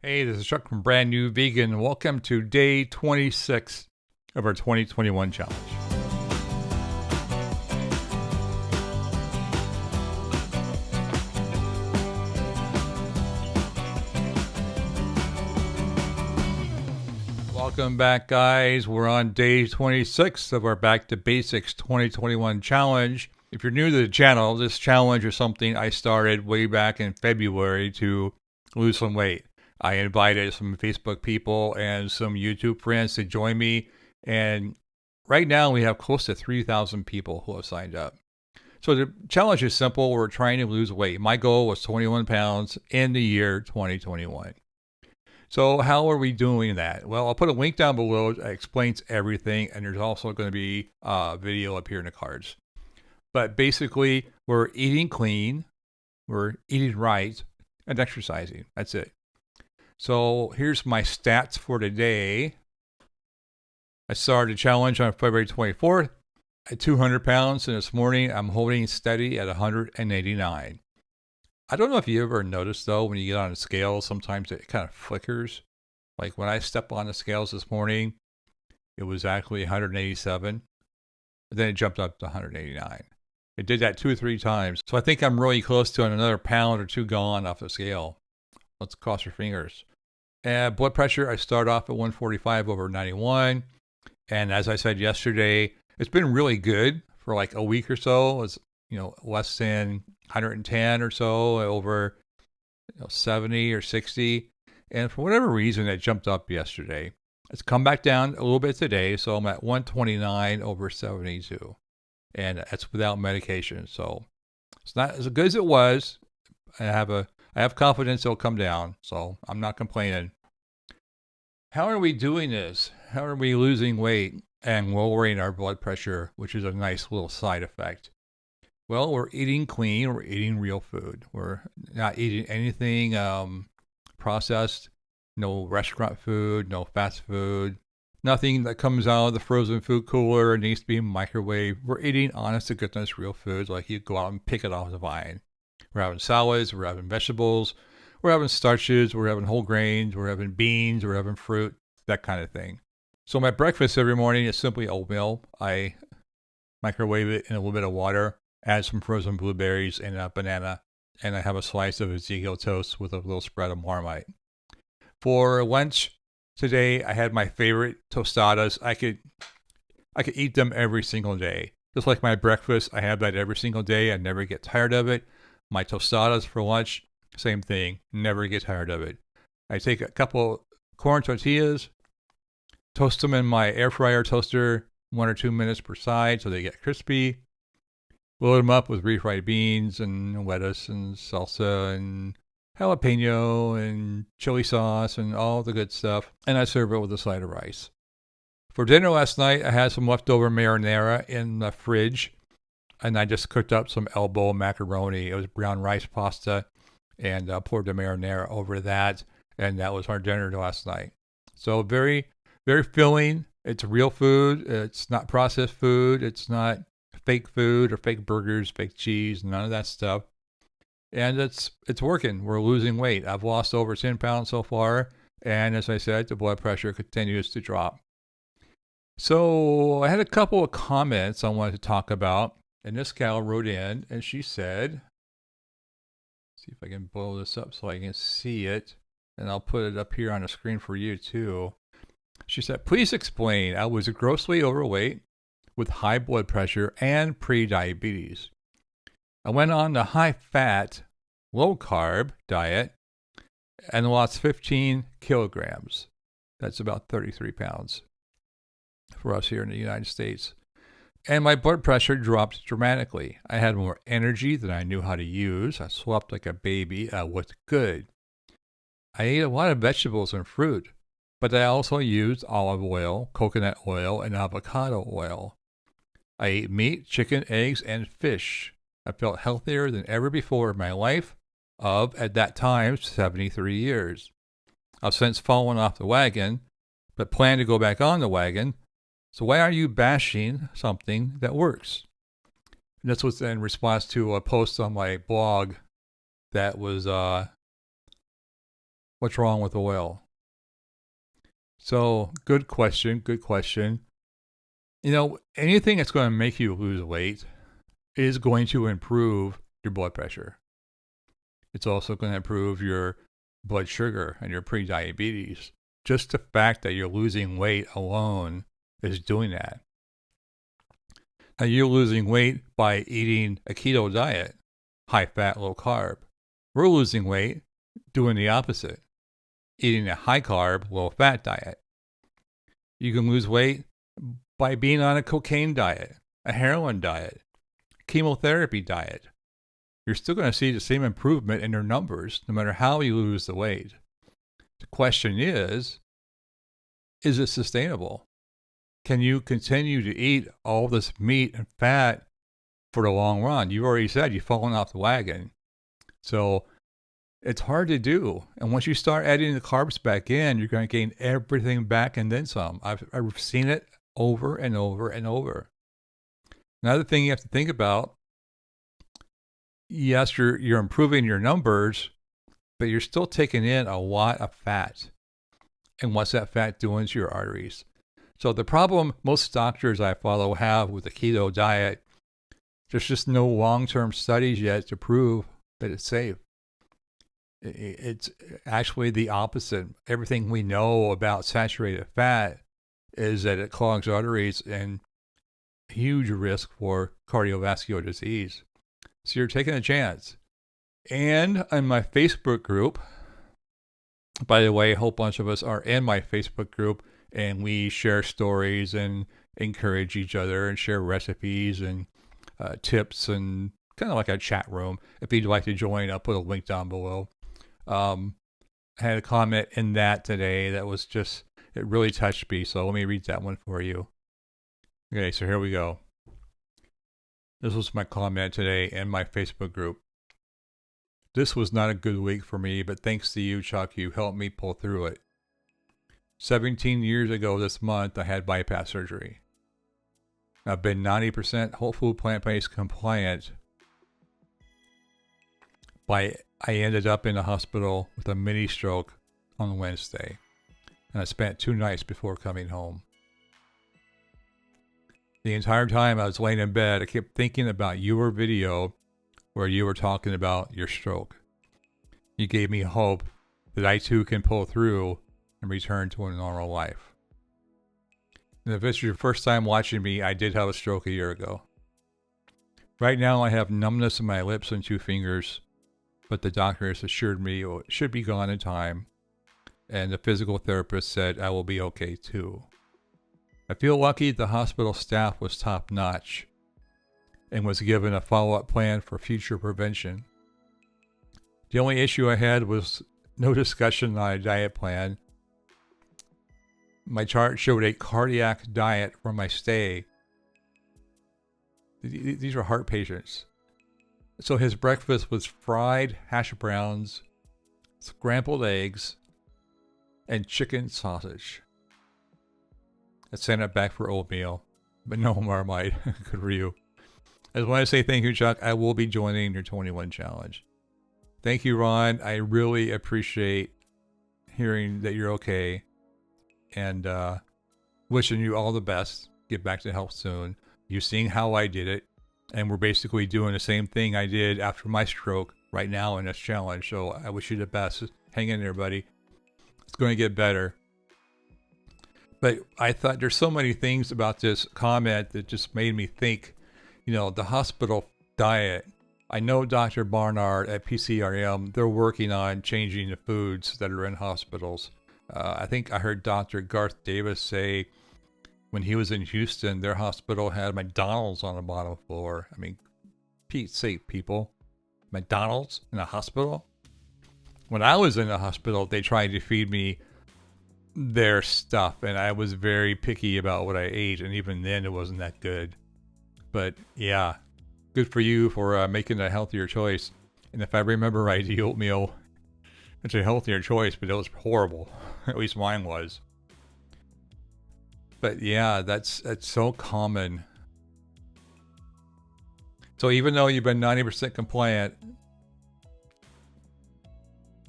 Hey, this is Chuck from Brand New Vegan. Welcome to day 26 of our 2021 challenge. Welcome back, guys. We're on day 26 of our Back to Basics 2021 challenge. If you're new to the channel, this challenge is something I started way back in February to lose some weight. I invited some Facebook people and some YouTube friends to join me, and right now we have close to 3,000 people who have signed up. So the challenge is simple. We're trying to lose weight. My goal was 21 pounds in the year 2021. So how are we doing that? Well, I'll put a link down below that explains everything, and there's also going to be a video up here in the cards. But basically, we're eating clean, we're eating right, and exercising. That's it. So here's my stats for today. I started a challenge on February 24th at 200 pounds, and this morning I'm holding steady at 189. I don't know if you ever noticed, though, when you get on the scale, sometimes it kind of flickers. Like when I stepped on the scales this morning, it was actually 187. But then it jumped up to 189. It did that 2 or 3 times. So I think I'm really close to another pound or 2 gone off the scale. Let's cross your fingers. And blood pressure, I start off at 145 over 91. And as I said yesterday, it's been really good for like a week or so. It's, less than 110 or so over 70 or 60. And for whatever reason, it jumped up yesterday. It's come back down a little bit today. So I'm at 129 over 72. And that's without medication. So it's not as good as it was. I have confidence it'll come down. So I'm not complaining. How are we doing this? How are we losing weight and lowering our blood pressure, which is a nice little side effect? Well, we're eating clean. We're eating real food. We're not eating anything processed, no restaurant food, no fast food, nothing that comes out of the frozen food cooler and needs to be microwaved. We're eating honest to goodness real food, like you go out and pick it off the vine. We're having salads, we're having vegetables, we're having starches, we're having whole grains, we're having beans, we're having fruit, that kind of thing. So my breakfast every morning is simply oatmeal. I microwave it in a little bit of water, add some frozen blueberries and a banana, and I have a slice of Ezekiel toast with a little spread of Marmite. For lunch today, I had my favorite tostadas. I could eat them every single day. Just like my breakfast, I have that every single day. I never get tired of it. My tostadas for lunch, same thing. Never get tired of it. I take a couple corn tortillas, toast them in my air fryer toaster 1 or 2 minutes per side so they get crispy. Load them up with refried beans and lettuce and salsa and jalapeno and chili sauce and all the good stuff. And I serve it with a side of rice. For dinner last night, I had some leftover marinara in the fridge. And I just cooked up some elbow macaroni. It was brown rice pasta. And poured the marinara over that. And that was our dinner last night. So very, very filling. It's real food. It's not processed food. It's not fake food or fake burgers, fake cheese, none of that stuff. And it's working. We're losing weight. I've lost over 10 pounds so far. And as I said, the blood pressure continues to drop. So I had a couple of comments I wanted to talk about. And this gal wrote in and she said, see if I can blow this up so I can see it. And I'll put it up here on the screen for you too. She said, please explain. I was grossly overweight with high blood pressure and pre-diabetes. I went on the high-fat, low-carb diet and lost 15 kilograms. That's about 33 pounds for us here in the United States. And my blood pressure dropped dramatically. I had more energy than I knew how to use. I slept like a baby. I looked good. I ate a lot of vegetables and fruit, but I also used olive oil, coconut oil, and avocado oil. I ate meat, chicken, eggs, and fish. I felt healthier than ever before in my life of, at that time, 73 years. I've since fallen off the wagon, but plan to go back on the wagon. So why are you bashing something that works? And this was in response to a post on my blog that was What's wrong with oil? So, good question. Good question. Anything that's going to make you lose weight is going to improve your blood pressure. It's also going to improve your blood sugar and your prediabetes. Just the fact that you're losing weight alone is doing that. Now, you're losing weight by eating a keto diet, high fat, low carb. We're losing weight doing the opposite, eating a high carb, low fat diet. You can lose weight by being on a cocaine diet, a heroin diet, chemotherapy diet. You're still going to see the same improvement in your numbers no matter how you lose the weight. The question is it sustainable? Can you continue to eat all this meat and fat for the long run? You already said you've fallen off the wagon. So it's hard to do. And once you start adding the carbs back in, you're going to gain everything back and then some. I've seen it over and over and over. Another thing you have to think about, yes, you're improving your numbers, but you're still taking in a lot of fat. And what's that fat doing to your arteries? So the problem most doctors I follow have with the keto diet, there's just no long-term studies yet to prove that it's safe. It's actually the opposite. Everything we know about saturated fat is that it clogs arteries and huge risk for cardiovascular disease. So you're taking a chance. And in my Facebook group, by the way, a whole bunch of us are in my Facebook group, and we share stories and encourage each other and share recipes and tips and kind of like a chat room. If you'd like to join, I'll put a link down below. I had a comment in that today that was just, it really touched me. So let me read that one for you. Okay, so here we go. This was my comment today in my Facebook group. This was not a good week for me, but thanks to you, Chuck, you helped me pull through it. 17 years ago this month, I had bypass surgery. I've been 90% whole food plant-based compliant. I ended up in the hospital with a mini stroke on Wednesday, and I spent 2 nights before coming home. The entire time I was laying in bed, I kept thinking about your video where you were talking about your stroke. You gave me hope that I too can pull through and return to a normal life. And if it's your first time watching me, I did have a stroke a year ago. Right now I have numbness in my lips and 2 fingers, but the doctor has assured me it should be gone in time, and the physical therapist said I will be okay too. I feel lucky the hospital staff was top notch and was given a follow-up plan for future prevention. The only issue I had was no discussion on a diet plan. My chart showed a cardiac diet for my stay. These are heart patients. So his breakfast was fried hash browns, scrambled eggs, and chicken sausage. I sent it back for oatmeal, but no Marmite. Good for you. I just want to say thank you, Chuck. I will be joining your 21 challenge. Thank you, Ron. I really appreciate hearing that you're okay, and wishing you all the best. Get back to health soon. You've seen how I did it, and we're basically doing the same thing I did after my stroke right now in this challenge. So I wish you the best. Hang in there, buddy. It's going to get better. But I thought there's so many things about this comment that just made me think, the hospital diet. I know Dr. Barnard at PCRM, they're working on changing the foods that are in hospitals. I think I heard Dr. Garth Davis say when he was in Houston, their hospital had McDonald's on the bottom floor. I mean, Pete's sake, people. McDonald's in a hospital? When I was in the hospital, they tried to feed me their stuff, and I was very picky about what I ate, and even then it wasn't that good. But yeah, good for you for making a healthier choice. And if I remember right, the oatmeal, it's a healthier choice, but it was horrible. At least mine was. But yeah, that's so common. So even though you've been 90% compliant,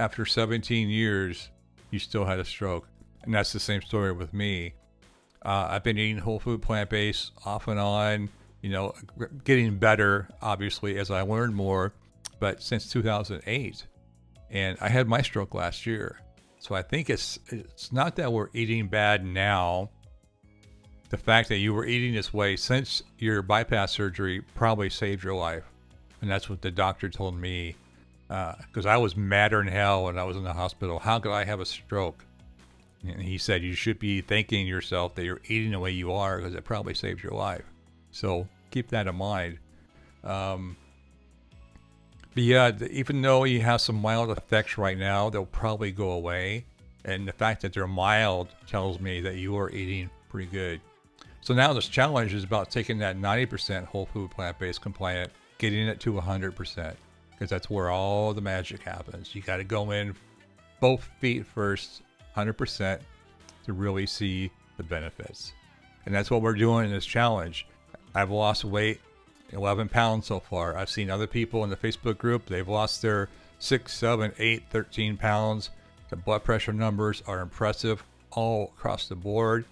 after 17 years, you still had a stroke. And that's the same story with me. I've been eating whole food, plant-based off and on, getting better, obviously, as I learned more, but since 2008. And I had my stroke last year. So I think it's not that we're eating bad now. The fact that you were eating this way since your bypass surgery probably saved your life. And that's what the doctor told me. Because I was madder than hell when I was in the hospital. How could I have a stroke? And he said, you should be thanking yourself that you're eating the way you are because it probably saved your life. So keep that in mind. But yeah, even though you have some mild effects right now, they'll probably go away. And the fact that they're mild tells me that you are eating pretty good. So now this challenge is about taking that 90% whole food, plant-based compliant, getting it to 100%. Because that's where all the magic happens. You got to go in both feet first, 100%, to really see the benefits. And that's what we're doing in this challenge. I've lost weight, 11 pounds so far. I've seen other people in the Facebook group, they've lost their 6, 7, 8, 13 pounds. The blood pressure numbers are impressive all across the board.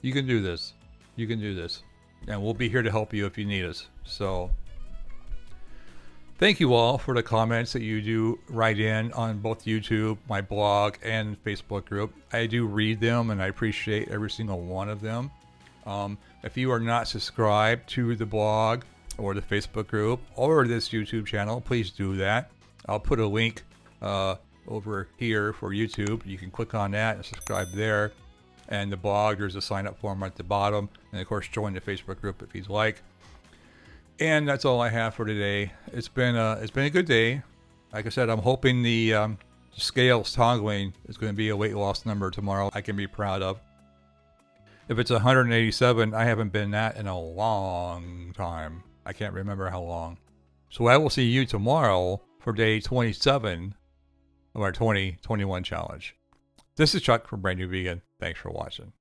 You can do this. You can do this. And we'll be here to help you if you need us. So thank you all for the comments that you do write in on both YouTube, my blog, and Facebook group. I do read them and I appreciate every single one of them. If you are not subscribed to the blog or the Facebook group or this YouTube channel, please do that. I'll put a link over here for YouTube. You can click on that and subscribe there. And the blog, there's a sign up form at the bottom. And of course, join the Facebook group if you'd like. And that's all I have for today. It's been a good day. Like I said, I'm hoping the scales toggling is going to be a weight loss number tomorrow I can be proud of. If it's 187, I haven't been that in a long time. I can't remember how long. So I will see you tomorrow for day 27 of our 2021 challenge. This is Chuck from Brand New Vegan. Thanks for watching.